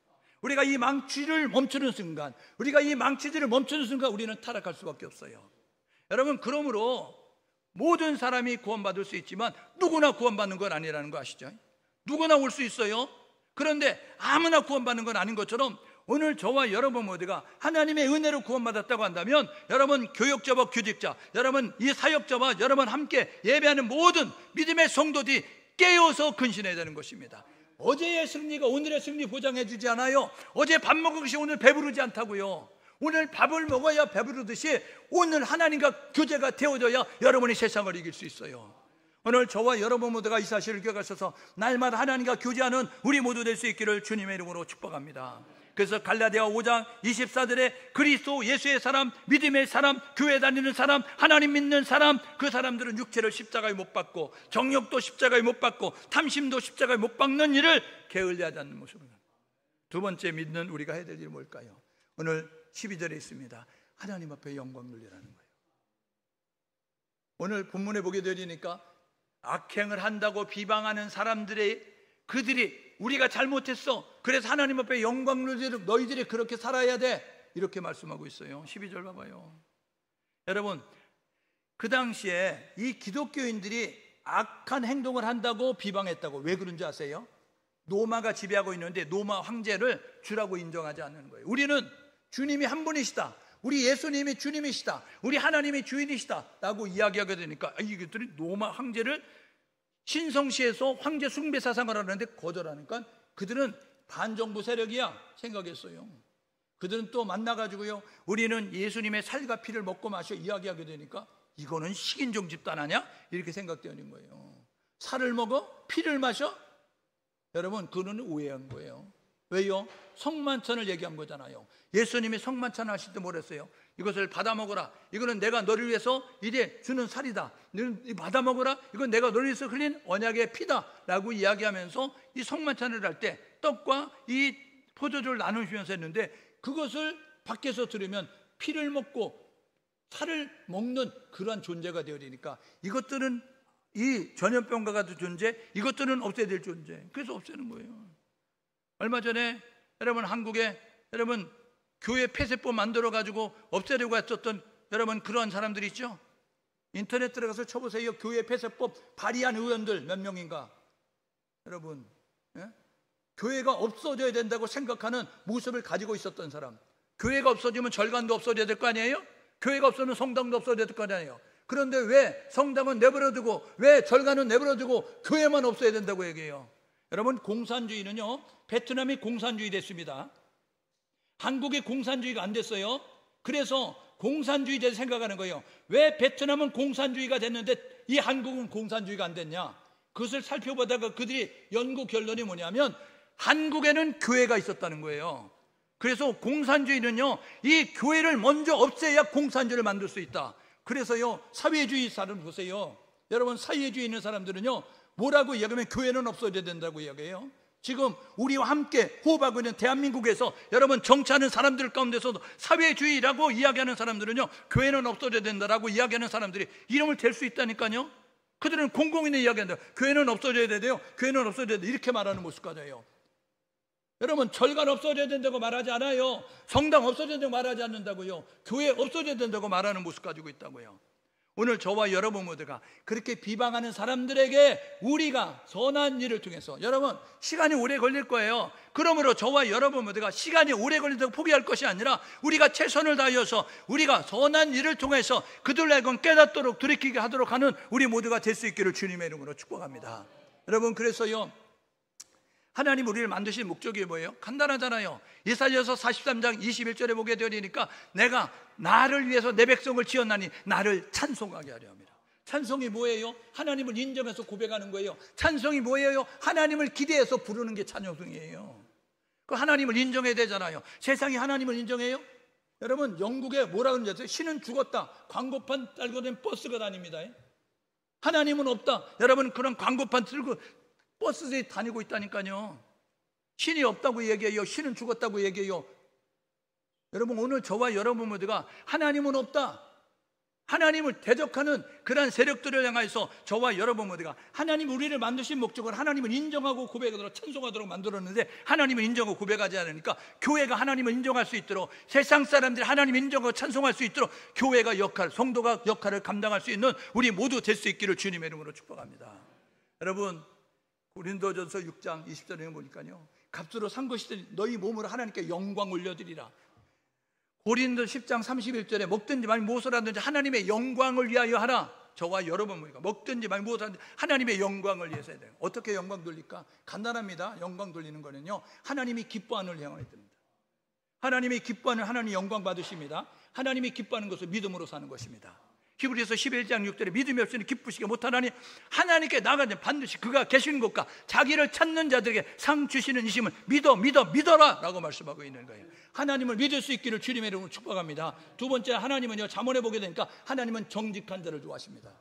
Speaker 1: 우리가 이 망치를 멈추는 순간, 우리가 이 망치질을 멈추는 순간 우리는 타락할 수밖에 없어요. 여러분, 그러므로 모든 사람이 구원받을 수 있지만 누구나 구원받는 건 아니라는 거 아시죠? 누구나 올 수 있어요. 그런데 아무나 구원받는 건 아닌 것처럼 오늘 저와 여러분 모두가 하나님의 은혜로 구원받았다고 한다면, 여러분 교역자와 교직자, 여러분 이 사역자와 여러분 함께 예배하는 모든 믿음의 성도들이 깨어서 근신해야 되는 것입니다. 어제의 승리가 오늘의 승리 보장해 주지 않아요. 어제 밥 먹은 것이 오늘 배부르지 않다고요. 오늘 밥을 먹어야 배부르듯이 오늘 하나님과 교제가 되어져야 여러분이 세상을 이길 수 있어요. 오늘 저와 여러분 모두가 이 사실을 기억하셔서 날마다 하나님과 교제하는 우리 모두 될 수 있기를 주님의 이름으로 축복합니다. 그래서 갈라디아 5장 24절에 그리스도 예수의 사람, 믿음의 사람, 교회 다니는 사람, 하나님 믿는 사람, 그 사람들은 육체를 십자가에 못 박고 정욕도 십자가에 못 박고 탐심도 십자가에 못 박는 일을 게을리하지 않는 모습입니다. 두 번째 믿는 우리가 해야 될 일은 뭘까요? 오늘 12절에 있습니다. 하나님 앞에 영광 돌리라는 거예요. 오늘 본문에 보게 되니까 악행을 한다고 비방하는 사람들의, 그들이 우리가 잘못했어, 그래서 하나님 앞에 영광 돌리도록 너희들이 그렇게 살아야 돼, 이렇게 말씀하고 있어요. 12절 봐봐요. 여러분, 그 당시에 이 기독교인들이 악한 행동을 한다고 비방했다고. 왜 그런지 아세요? 로마가 지배하고 있는데 로마 황제를 주라고 인정하지 않는 거예요. 우리는 주님이 한 분이시다, 우리 예수님이 주님이시다, 우리 하나님이 주인이시다 라고 이야기하게 되니까 이것들이 로마 황제를 신성시에서 황제 숭배 사상을 하는데 거절하니까 그들은 반정부 세력이야 생각했어요. 그들은 또 만나가지고요, 우리는 예수님의 살과 피를 먹고 마셔 이야기하게 되니까 이거는 식인종 집단 아니야? 이렇게 생각되는 거예요. 살을 먹어? 피를 마셔? 여러분, 그는 오해한 거예요. 왜요? 성만찬을 얘기한 거잖아요. 예수님이 성만찬 하실 때 뭐랬어요? 이것을 받아 먹어라, 이거는 내가 너를 위해서 이제 주는 살이다, 너는 받아 먹어라, 이건 내가 너를 위해서 흘린 언약의 피다 라고 이야기하면서 이 성만찬을 할 때 떡과 이 포도주를 나누시면서 했는데, 그것을 밖에서 들으면 피를 먹고 살을 먹는 그러한 존재가 되어지니까 이것들은 이 전염병과 같은 존재, 이것들은 없애야 될 존재. 그래서 없애는 거예요. 얼마 전에 여러분 한국에 여러분 교회 폐쇄법 만들어 가지고 없애려고 했었던 여러분 그러한 사람들이 있죠. 인터넷 들어가서 쳐보세요. 교회 폐쇄법 발의한 의원들 몇 명인가. 여러분, 예? 교회가 없어져야 된다고 생각하는 모습을 가지고 있었던 사람. 교회가 없어지면 절간도 없어져야 될 거 아니에요? 교회가 없어지면 성당도 없어져야 될 거 아니에요? 그런데 왜 성당은 내버려두고, 왜 절간은 내버려두고 교회만 없어야 된다고 얘기해요? 여러분, 공산주의는요, 베트남이 공산주의 됐습니다. 한국이 공산주의가 안 됐어요. 그래서 공산주의에 대해서 생각하는 거예요. 왜 베트남은 공산주의가 됐는데 이 한국은 공산주의가 안 됐냐? 그것을 살펴보다가 그들이 연구 결론이 뭐냐면 한국에는 교회가 있었다는 거예요. 그래서 공산주의는요, 이 교회를 먼저 없애야 공산주의를 만들 수 있다. 그래서요, 사회주의 사람 보세요. 여러분, 사회주의 있는 사람들은요, 뭐라고 이야기하면 교회는 없어져야 된다고 이야기해요. 지금 우리와 함께 호흡하고 있는 대한민국에서 여러분 정치하는 사람들 가운데서도 사회주의라고 이야기하는 사람들은요, 교회는 없어져야 된다라고 이야기하는 사람들이 이름을 댈 수 있다니까요. 그들은 공공인의 이야기한다. 교회는 없어져야 돼요, 교회는 없어져야 돼, 이렇게 말하는 모습까지예요. 여러분, 절간 없어져야 된다고 말하지 않아요. 성당 없어져야 된다고 말하지 않는다고요. 교회 없어져야 된다고 말하는 모습 가지고 있다고요. 오늘 저와 여러분 모두가 그렇게 비방하는 사람들에게 우리가 선한 일을 통해서, 여러분 시간이 오래 걸릴 거예요. 그러므로 저와 여러분 모두가 시간이 오래 걸린다고 포기할 것이 아니라 우리가 최선을 다하여서 우리가 선한 일을 통해서 그들로 하여금 깨닫도록 돌이키게 하도록 하는 우리 모두가 될 수 있기를 주님의 이름으로 축복합니다. 여러분, 그래서요, 하나님 우리를 만드신 목적이 뭐예요? 간단하잖아요. 이사야서 43장 21절에 보게 되니까 내가 나를 위해서 내 백성을 지었나니 나를 찬송하게 하려 합니다. 찬송이 뭐예요? 하나님을 인정해서 고백하는 거예요. 찬송이 뭐예요? 하나님을 기대해서 부르는 게 찬송이에요. 그 하나님을 인정해야 되잖아요. 세상이 하나님을 인정해요? 여러분, 영국에 뭐라 그러는지 아세요? 신은 죽었다. 광고판 달고 된 버스가 다닙니다. 하나님은 없다. 여러분, 그런 광고판 들고 버스에 다니고 있다니까요. 신이 없다고 얘기해요. 신은 죽었다고 얘기해요. 여러분, 오늘 저와 여러분 모두가 하나님은 없다, 하나님을 대적하는 그러한 세력들을 향해서 저와 여러분 모두가 하나님 우리를 만드신 목적을 하나님을 인정하고 고백하도록 찬송하도록 만들었는데 하나님을 인정하고 고백하지 않으니까 교회가 하나님을 인정할 수 있도록, 세상 사람들이 하나님을 인정하고 찬송할 수 있도록 교회가 성도가 역할을 감당할 수 있는 우리 모두 될 수 있기를 주님의 이름으로 축복합니다. 여러분, 고린도전서 6장 20절에 보니까요, 값으로 산 것이든 너희 몸으로 하나님께 영광 올려드리라. 고린도 10장 31절에 먹든지 말든지 무엇을 하든지 하나님의 영광을 위하여 하라. 저와 여러분 모두가 먹든지 말든지 무엇을 하든지 하나님의 영광을 위해서 해야 돼요. 어떻게 영광 돌릴까? 간단합니다. 영광 돌리는 거는요, 하나님이 기뻐하는 을 향하여 됩니다. 하나님이 기뻐하는, 하나님 영광 받으십니다. 하나님이 기뻐하는 것을 믿음으로 사는 것입니다. 히브리서 11장 6절에 믿음이 없으니 기쁘시게 못하나니 하나님께 나가면 반드시 그가 계시는 것과 자기를 찾는 자들에게 상 주시는 이심을 믿어라 라고 말씀하고 있는 거예요. 하나님을 믿을 수 있기를 주님의 이름으로 축복합니다. 두 번째, 하나님은요, 잠언에 보게 되니까 하나님은 정직한 자를 좋아하십니다.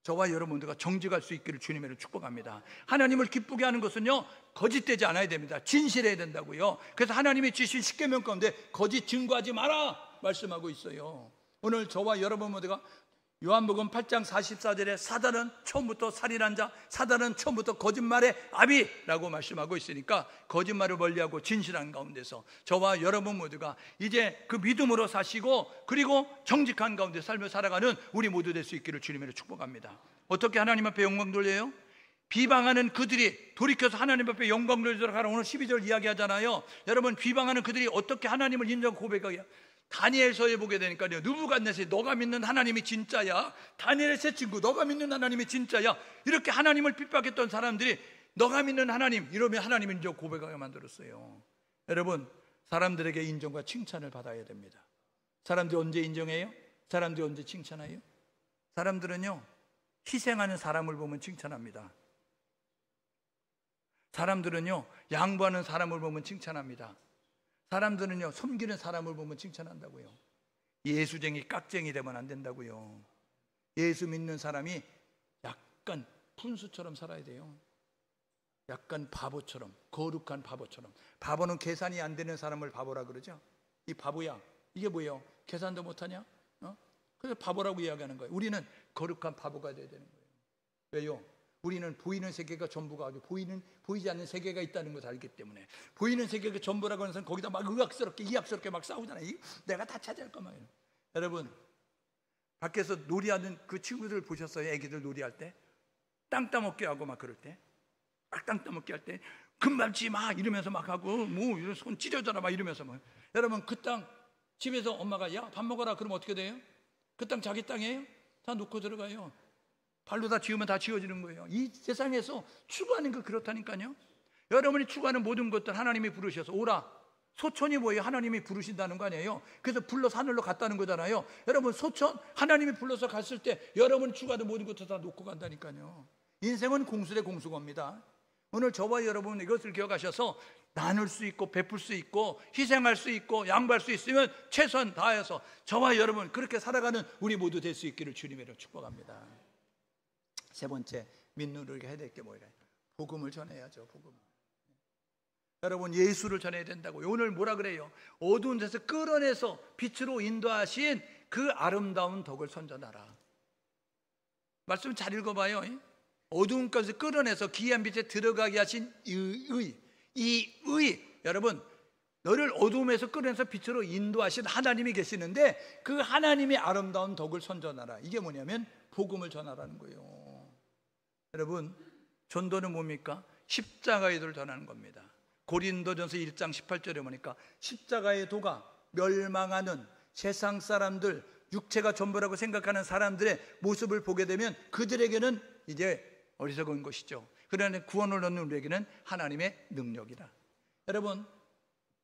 Speaker 1: 저와 여러분들과 정직할 수 있기를 주님의 이름으로 축복합니다. 하나님을 기쁘게 하는 것은요, 거짓되지 않아야 됩니다. 진실해야 된다고요. 그래서 하나님이 주신 십계명 가운데 거짓 증거하지 마라 말씀하고 있어요. 오늘 저와 여러분 모두가 요한복음 8장 44절에 사단은 처음부터 살인한 자, 사단은 처음부터 거짓말의 아비라고 말씀하고 있으니까 거짓말을 멀리하고 진실한 가운데서 저와 여러분 모두가 이제 그 믿음으로 사시고 그리고 정직한 가운데 삶을 살아가는 우리 모두 될 수 있기를 주님으로 축복합니다. 어떻게 하나님 앞에 영광 돌려요? 비방하는 그들이 돌이켜서 하나님 앞에 영광 돌리도록 하라. 오늘 12절 이야기하잖아요. 여러분, 비방하는 그들이 어떻게 하나님을 인정 고백하냐? 다니엘서에 보게 되니까요, 느부갓네살, 너가 믿는 하나님이 진짜야. 다니엘의 세 친구, 너가 믿는 하나님이 진짜야. 이렇게 하나님을 핍박했던 사람들이 너가 믿는 하나님, 이러면 하나님 인정 고백하게 만들었어요. 여러분, 사람들에게 인정과 칭찬을 받아야 됩니다. 사람들이 언제 인정해요? 사람들이 언제 칭찬해요? 사람들은요, 희생하는 사람을 보면 칭찬합니다. 사람들은요, 양보하는 사람을 보면 칭찬합니다. 사람들은요, 섬기는 사람을 보면 칭찬한다고요. 예수쟁이, 깍쟁이 되면 안 된다고요. 예수 믿는 사람이 약간 푼수처럼 살아야 돼요. 약간 바보처럼, 거룩한 바보처럼. 바보는 계산이 안 되는 사람을 바보라 그러죠. 이 바보야, 이게 뭐예요? 계산도 못하냐? 그래서 바보라고 이야기하는 거예요. 우리는 거룩한 바보가 돼야 되는 거예요. 왜요? 우리는 보이는 세계가 전부가 아니고 보이지 않는 세계가 있다는 것을 알기 때문에. 보이는 세계가 전부라고 하는 사람 거기다 막 의학스럽게 이학스럽게 막 싸우잖아요. 내가 다 차지할 거면. 여러분, 밖에서 놀이하는 그 친구들 보셨어요? 애기들 놀이할 때 땅 따먹게 하고 막 그럴 때, 막 땅 따먹게 할 때 금밟지 마 이러면서 막 하고, 뭐 손 찢어져라 막 이러면서 막. 여러분, 그 땅 집에서 엄마가 야 밥 먹어라 그러면 어떻게 돼요? 그 땅 자기 땅이에요? 다 놓고 들어가요. 발로 다 지으면 다 지어지는 거예요. 이 세상에서 추구하는 거 그렇다니까요. 여러분이 추구하는 모든 것들 하나님이 부르셔서 오라. 소천이 뭐예요? 하나님이 부르신다는 거 아니에요? 그래서 불러서 하늘로 갔다는 거잖아요. 여러분, 소천 하나님이 불러서 갔을 때 여러분이 추구하는 모든 것들 다 놓고 간다니까요. 인생은 공수대 공수겁니다. 오늘 저와 여러분 이것을 기억하셔서 나눌 수 있고 베풀 수 있고 희생할 수 있고 양보할 수 있으면 최선 다해서 저와 여러분 그렇게 살아가는 우리 모두 될 수 있기를 주님으로 축복합니다. 세 번째, 믿는 우리가 해야 될 게 뭐예요? 복음을 전해야죠. 복음. 여러분, 예수를 전해야 된다고요. 오늘 뭐라 그래요? 어두운 데서 끌어내서 빛으로 인도하신 그 아름다운 덕을 선전하라. 말씀 잘 읽어봐요. 어두운 것을 끌어내서 귀한 빛에 들어가게 하신 이 의, 여러분, 너를 어두움에서 끌어내서 빛으로 인도하신 하나님이 계시는데 그 하나님의 아름다운 덕을 선전하라. 이게 뭐냐면 복음을 전하라는 거예요. 여러분, 전도는 뭡니까? 십자가의 도를 전하는 겁니다. 고린도전서 1장 18절에 보니까 십자가의 도가 멸망하는 세상 사람들, 육체가 전부라고 생각하는 사람들의 모습을 보게 되면 그들에게는 이제 어리석은 것이죠. 그러나 구원을 얻는 우리에게는 하나님의 능력이다. 여러분,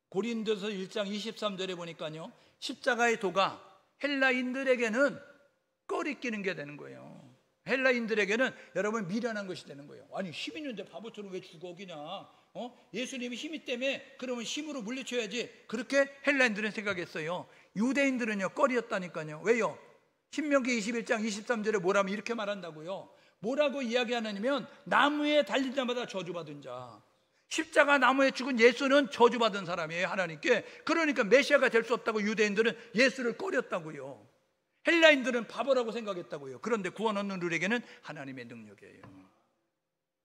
Speaker 1: 고린도서 1장 23절에 보니까요, 십자가의 도가 헬라인들에게는 꺼리끼는 게 되는 거예요. 헬라인들에게는 여러분 미련한 것이 되는 거예요. 아니, 힘 있는데 바보처럼 왜 죽어 어기냐? 예수님이 힘이 때문에 그러면 힘으로 물리쳐야지. 그렇게 헬라인들은 생각했어요. 유대인들은요, 꺼리였다니까요. 왜요? 신명기 21장 23절에 뭐라면 이렇게 말한다고요. 뭐라고 이야기하느냐면 나무에 달린 자마다 저주받은 자. 십자가 나무에 죽은 예수는 저주받은 사람이에요, 하나님께. 그러니까 메시아가 될 수 없다고 유대인들은 예수를 꺼렸다고요. 헬라인들은 바보라고 생각했다고요. 그런데 구원 얻는 우리에게는 하나님의 능력이에요.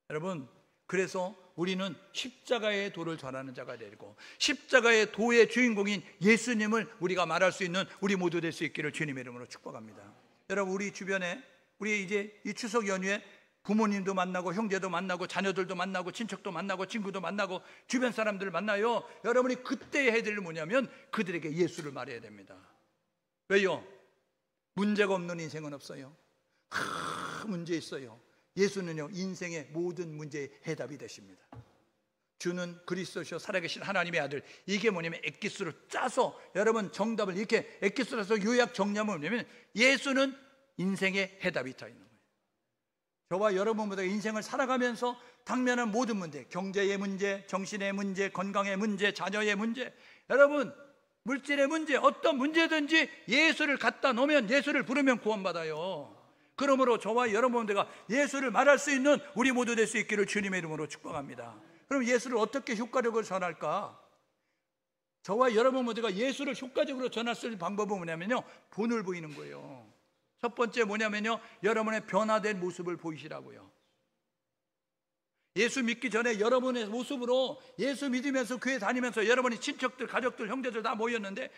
Speaker 1: 여러분, 그래서 우리는 십자가의 도를 전하는 자가 되고 십자가의 도의 주인공인 예수님을 우리가 말할 수 있는 우리 모두 될 수 있기를 주님의 이름으로 축복합니다. 여러분, 우리 주변에 우리 이제 이 추석 연휴에 부모님도 만나고 형제도 만나고 자녀들도 만나고 친척도 만나고 친구도 만나고 주변 사람들을 만나요. 여러분이 그때 해야 될 일은 뭐냐면 그들에게 예수를 말해야 됩니다. 왜요? 문제가 없는 인생은 없어요. 문제 있어요. 예수는요, 인생의 모든 문제의 해답이 되십니다. 주는 그리스도시요 살아계신 하나님의 아들. 이게 뭐냐면 엑기스로 짜서 여러분 정답을 이렇게 엑기스로 짜서 요약 정리하면 뭐냐면 예수는 인생의 해답이 다 있는 거예요. 저와 여러분보다 인생을 살아가면서 당면한 모든 문제, 경제의 문제, 정신의 문제, 건강의 문제, 자녀의 문제, 여러분 물질의 문제, 어떤 문제든지 예수를 갖다 놓으면, 예수를 부르면 구원받아요. 그러므로 저와 여러분들과 예수를 말할 수 있는 우리 모두 될 수 있기를 주님의 이름으로 축복합니다. 그럼 예수를 어떻게 효과적으로 전할까? 저와 여러분 모두가 예수를 효과적으로 전할 수 있는 방법은 뭐냐면요, 본을 보이는 거예요. 첫 번째 뭐냐면요, 여러분의 변화된 모습을 보이시라고요. 예수 믿기 전에 여러분의 모습으로, 예수 믿으면서 교회 다니면서 여러분이 친척들, 가족들, 형제들 다 모였는데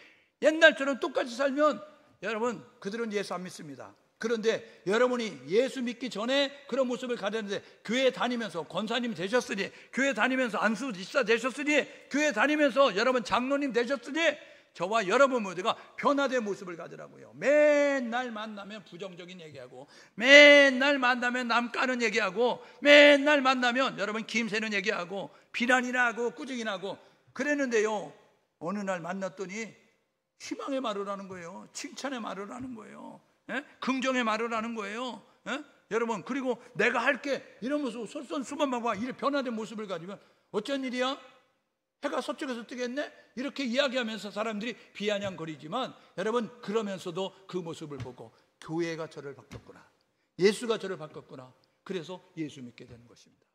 Speaker 1: 옛날처럼 똑같이 살면 여러분 그들은 예수 안 믿습니다. 그런데 여러분이 예수 믿기 전에 그런 모습을 가졌는데 교회 다니면서 권사님 되셨으니, 교회 다니면서 안수 집사 되셨으니, 교회 다니면서 여러분 장로님 되셨으니 저와 여러분 모두가 변화된 모습을 가지라고요. 맨날 만나면 부정적인 얘기하고, 맨날 만나면 남 까는 얘기하고, 맨날 만나면 여러분 김새는 얘기하고, 비난이나 하고 꾸중이나 하고 그랬는데요, 어느 날 만났더니 희망의 말을 하는 거예요. 칭찬의 말을 하는 거예요. 긍정의 말을 하는 거예요. 여러분, 그리고 내가 할게 이러면서 솔선수범하고 이렇게 변화된 모습을 가지면 어쩐 일이야? 해가 서쪽에서 뜨겠네? 이렇게 이야기하면서 사람들이 비아냥거리지만 여러분, 그러면서도 그 모습을 보고 교회가 저를 바꿨구나, 예수가 저를 바꿨구나, 그래서 예수 믿게 되는 것입니다.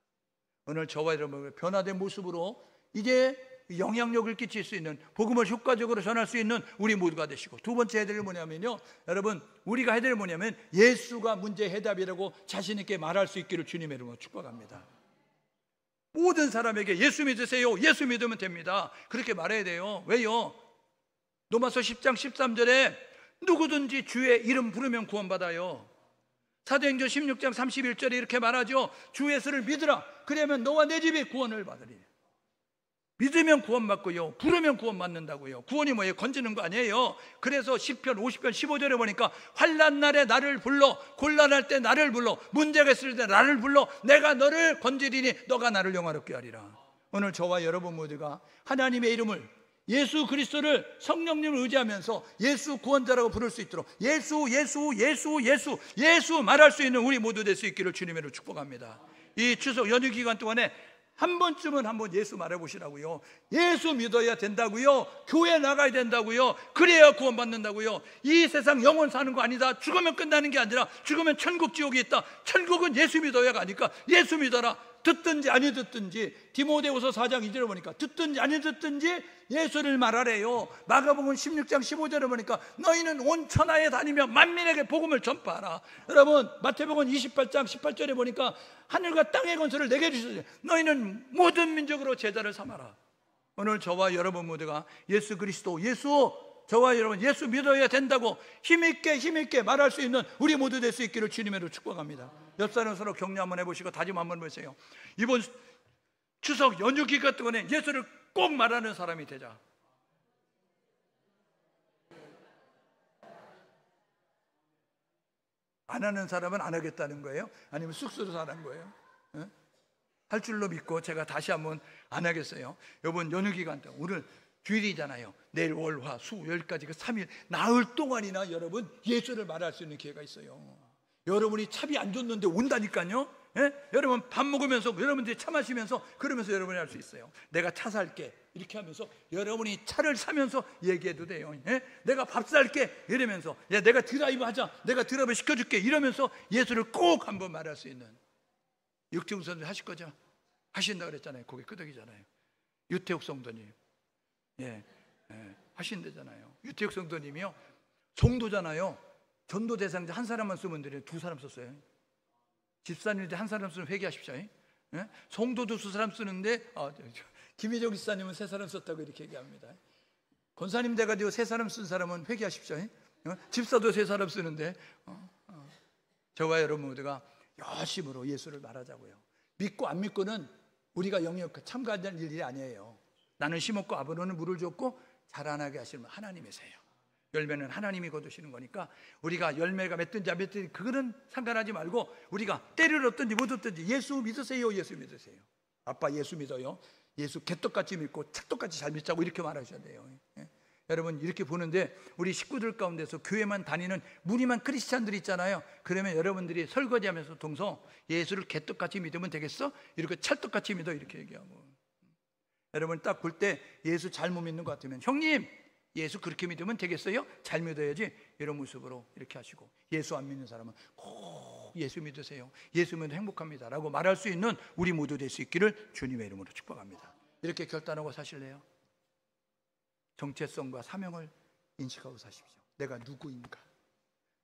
Speaker 1: 오늘 저와 여러분의 변화된 모습으로 이제 영향력을 끼칠 수 있는, 복음을 효과적으로 전할 수 있는 우리 모두가 되시고, 두 번째 해야 될 뭐냐면요, 여러분 우리가 해야 될 뭐냐면 예수가 문제의 해답이라고 자신 있게 말할 수 있기를 주님의 이름으로 축복합니다. 모든 사람에게 예수 믿으세요, 예수 믿으면 됩니다, 그렇게 말해야 돼요. 왜요? 로마서 10장 13절에 누구든지 주의 이름 부르면 구원받아요. 사도행전 16장 31절에 이렇게 말하죠. 주 예수를 믿으라, 그러면 너와 내 집이 구원을 받으리. 믿으면 구원받고요, 부르면 구원받는다고요. 구원이 뭐예요? 건지는 거 아니에요. 그래서 시편 50편 15절에 보니까 환난 날에 나를 불러, 곤란할 때 나를 불러, 문제가 있을 때 나를 불러, 내가 너를 건지리니 너가 나를 영화롭게 하리라. 오늘 저와 여러분 모두가 하나님의 이름을, 예수 그리스도를, 성령님을 의지하면서 예수 구원자라고 부를 수 있도록 예수 예수 예수 예수 예수 말할 수 있는 우리 모두 될 수 있기를 주님으로 축복합니다. 이 추석 연휴 기간 동안에 한 번쯤은 한번 예수 말해보시라고요. 예수 믿어야 된다고요. 교회 나가야 된다고요. 그래야 구원받는다고요. 이 세상 영원 사는 거 아니다. 죽으면 끝나는 게 아니라 죽으면 천국 지옥이 있다. 천국은 예수 믿어야가 아니까 예수 믿어라. 듣든지 아니 듣든지, 디모데후서 4장 2절에 보니까 듣든지 아니 듣든지 예수를 말하래요. 마가복음 16장 15절에 보니까 너희는 온 천하에 다니며 만민에게 복음을 전파하라. 여러분, 마태복음 28장 18절에 보니까 하늘과 땅의 건설을 내게 주셨어요. 너희는 모든 민족으로 제자를 삼아라. 오늘 저와 여러분 모두가 예수 그리스도, 저와 여러분 예수 믿어야 된다고 힘있게 말할 수 있는 우리 모두 될 수 있기를 주님으로 축복합니다. 옆 사람 서로 격려 한번 해보시고 다짐 한번 해보세요. 이번 추석 연휴 기간 동안에 예수를 꼭 말하는 사람이 되자. 안 하는 사람은 안 하겠다는 거예요? 아니면 쑥스러워서 안 한 거예요? 할 줄로 믿고 제가 다시 한번 안 하겠어요. 이번 연휴 기간 동안 오늘 주일이잖아요. 내일 월, 화, 수, 열까지 그 3일 나흘 동안이나 여러분 예수를 말할 수 있는 기회가 있어요. 여러분이 차비 안 줬는데 온다니까요. 여러분 밥 먹으면서, 여러분들이 차 마시면서, 그러면서 여러분이 할 수 있어요. 내가 차 살게 이렇게 하면서 여러분이 차를 사면서 얘기해도 돼요. 내가 밥 살게 이러면서, 야 내가 드라이브 하자, 내가 드라이브 시켜줄게 이러면서 예수를 꼭 한번 말할 수 있는. 육태욱 선생님 하실 거죠? 하신다 그랬잖아요. 고개 끄덕이잖아요. 유태욱 성도님 하신다잖아요. 유태욱 성도님이요, 성도잖아요. 전도 대상자 한 사람만 쓰면 돼요. 두 사람 썼어요. 집사님일 때 한 사람 쓰면 회개하십시오. 성도도 두 사람 쓰는데 김희정 집사님은 세 사람 썼다고 이렇게 얘기합니다. 권사님 돼가지고 세 사람 쓴 사람은 회개하십시오. 집사도 세 사람 쓰는데 저와 여러분 모두가 열심으로 예수를 말하자고요. 믿고 안 믿고는 우리가 영역 참가하는 일이 아니에요. 나는 심었고 아버지는 물을 줬고 자라나게 하시는 하나님이세요. 열매는 하나님이 거두시는 거니까 우리가 열매가 맺든지 안 맺든지 그거는 상관하지 말고 우리가 때를 얻든지 못 얻든지 예수 믿으세요, 예수 믿으세요. 아빠 예수 믿어요. 예수 개떡같이 믿고 찰떡같이 잘 믿자고 이렇게 말하셔야 돼요. 여러분 이렇게 보는데 우리 식구들 가운데서 교회만 다니는 무늬만 크리스찬들이 있잖아요. 그러면 여러분들이 설거지하면서 동서 예수를 개떡같이 믿으면 되겠어? 이렇게 찰떡같이 믿어 이렇게 얘기하고, 여러분 딱 볼 때 예수 잘못 믿는 것 같으면 형님 예수 그렇게 믿으면 되겠어요? 잘 믿어야지 이런 모습으로 이렇게 하시고, 예수 안 믿는 사람은 꼭 예수 믿으세요, 예수 믿으면 행복합니다 라고 말할 수 있는 우리 모두 될 수 있기를 주님의 이름으로 축복합니다. 이렇게 결단하고 사실래요? 정체성과 사명을 인식하고 사십시오. 내가 누구인가,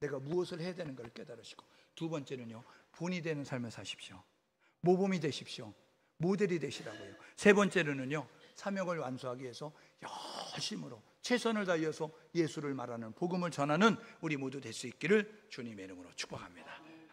Speaker 1: 내가 무엇을 해야 되는 걸 깨달으시고, 두 번째는요, 본이 되는 삶을 사십시오. 모범이 되십시오. 모델이 되시라고요. 세 번째로는요, 사명을 완수하기 위해서 진심으로 최선을 다해서 예수를 말하는 복음을 전하는 우리 모두 될 수 있기를 주님의 이름으로 축복합니다.